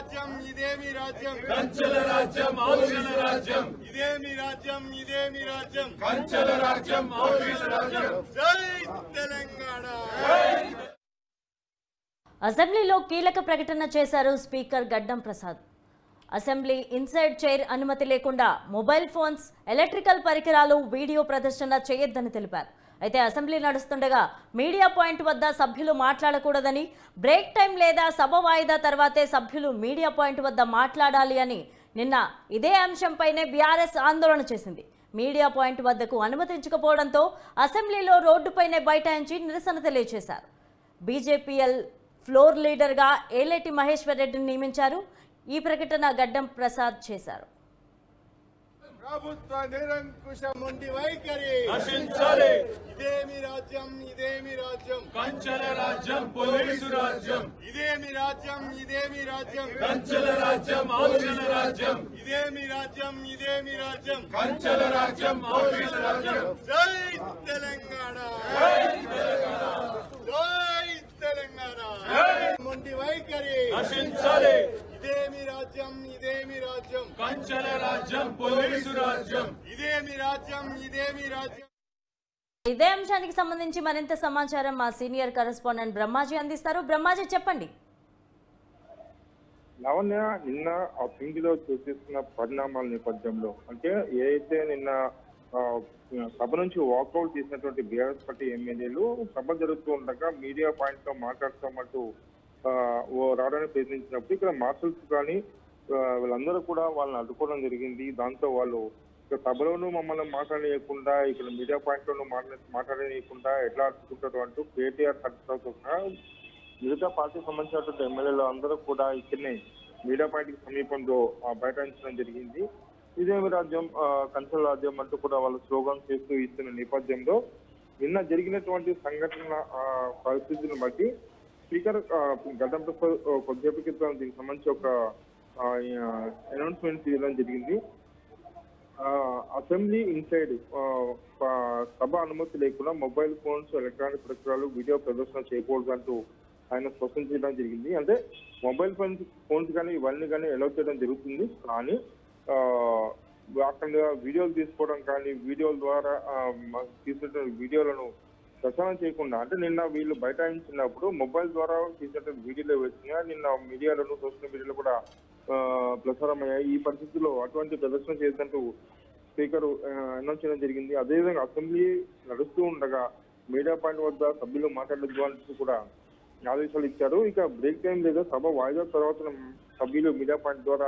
రాజ్యం ఇదేమి రాజ్యం కంచెల రాజ్యం ఆవుల రాజ్యం ఇదేమి రాజ్యం ఇదేమి రాజ్యం కంచెల రాజ్యం ఆవుల రాజ్యం జై తెలంగాణ అసెంబ్లీలో కీలక ప్రకటన చేశారు స్పీకర్ గడ్డం ప్రసాద్. అసెంబ్లీ ఇన్సైడ్ చైర్ అనుమతి లేకుండా మొబైల్ ఫోన్స్, ఎలక్ట్రికల్ పరికరాలు, వీడియో ప్రదర్శన చేయొద్దని తెలిపారు. అయితే అసెంబ్లీ నడుస్తుండగా మీడియా పాయింట్ వద్ద సభ్యులు మాట్లాడకూడదని, బ్రేక్ టైం లేదా సభ వాయిదా తర్వాతే సభ్యులు మీడియా పాయింట్ వద్ద మాట్లాడాలి అని నిన్న ఇదే అంశంపైనే బీఆర్ఎస్ ఆందోళన చేసింది. మీడియా పాయింట్ వద్దకు అనుమతించకపోవడంతో అసెంబ్లీలో రోడ్డుపైనే బైఠాయించి నిరసన తెలియజేశారు. బీజేపీఎల్ ఫ్లోర్ లీడర్గా ఏలేటి మహేశ్వర్ రెడ్డిని నియమించారు. ఈ ప్రకటన గడ్డం ప్రసాద్ చేశారు. ప్రభుత్వ నిరంకుశ మొండి వైఖరి నశించాలి. ఇదేమి రాజ్యం ఇదేమి రాజ్యం కంచెల రాజ్యం పోలీసు రాజ్యం ఇదేమి రాజ్యం ఇదేమి రాజ్యం కంచెల రాజ్యం ఆవుల రాజ్యం ఇదేమి రాజ్యం ఇదేమి రాజ్యం కంచెల రాజ్యం ఆవుల రాజ్యం జై తెలంగాణ జై తెలంగాణ మొండి వైఖరి నశించాలి. ఇదేమి రాజ్యం ఇదేమి రాజ్యం కంచెల రాజ్యం పోలీసు రాజ్యం ఇదేమి రాజ్యం ఇదేమి రాజ్యం. ఇదే అంశానికి సంబంధించి మరింత సమాచారం మా సీనియర్ కరెస్పాండెంట్ బ్రహ్మాజీ అందిస్తారు. బ్రహ్మాజీ చెప్పండి. లావణ్య, నిన్న అసెంబ్లీలో చూపిస్తున్న పరిణామాల నేపథ్యంలో అంటే ఏదైతే నిన్న సభ నుంచి వాకౌట్ చేసినటువంటి బీఆర్ఎస్ పార్టీ ఎమ్మెల్యేలు సభ జరుగుతూ ఉండగా మీడియా పాయింట్ లో మాట్లాడుతామంటూ రావడానికి ప్రయత్నించినప్పుడు ఇక్కడ మార్షల్స్ కానీ వీళ్ళందరూ కూడా వాళ్ళని అడ్డుకోవడం జరిగింది. దాంతో వాళ్ళు ఇక్కడ సభలోనూ మమ్మల్ని మాట్లాడనీయకుండా, ఇక్కడ మీడియా పాయింట్ లోనూ మాట్లాడనీయకుండా ఎట్లా అడ్డుకుంటారు అంటూ కేటీఆర్ హర్షతో మిగతా పార్టీకి సంబంధించినటువంటి ఎమ్మెల్యేలు అందరూ కూడా ఇక్కడనే మీడియా పాయింట్ కి సమీపంలో బైఠాయించడం జరిగింది. ఇదేమి రాజ్యం కంచెల రాజ్యం అంటూ కూడా వాళ్ళు స్లోగన్ చేస్తూ ఇస్తున్న నేపథ్యంలో నిన్న జరిగినటువంటి సంఘటన పరిస్థితిని బట్టి స్పీకర్ గడ్డం ప్రసాద్ కొద్దిసేపు క్రితం దీనికి సంబంధించి ఒక అనౌన్స్మెంట్ చేయడం జరిగింది. అసెంబ్లీ ఇన్సైడ్ సభ అనుమతి లేకుండా మొబైల్ ఫోన్స్, ఎలక్ట్రానిక్ పరికరాలు, వీడియో ప్రదర్శన చేయకూడదు అంటూ ఆయన స్పష్టం చేయడం జరిగింది. అంటే మొబైల్ ఫోన్స్ కానీ ఇవన్నీ కానీ అలౌ చేయడం జరుగుతుంది, కానీ అక్కడ వీడియోలు తీసుకోవడం కానీ వీడియోల ద్వారా తీసినటువంటి వీడియోలను ప్రసారం చేయకుండా, అంటే నిన్న వీళ్ళు బైఠాయించినప్పుడు మొబైల్ ద్వారా తీసినటువంటి వీడియోలు వచ్చినాయి, నిన్న మీడియాలను సోషల్ మీడియాలో కూడా ప్రసారం అయ్యాయి. ఈ పరిస్థితుల్లో అటువంటి ప్రదర్శన చేసినట్టు స్పీకర్ అనౌన్స్ చేయడం జరిగింది. అదేవిధంగా అసెంబ్లీ నడుస్తూ ఉండగా మీడియా పాయింట్ వద్ద సభ్యులు మాట్లాడద్దు అంటూ కూడా ఆదేశాలు ఇచ్చారు. ఇక బ్రేక్ టైం లేదా సభ వాయిదా తర్వాత సభ్యులు మీడియా పాయింట్ ద్వారా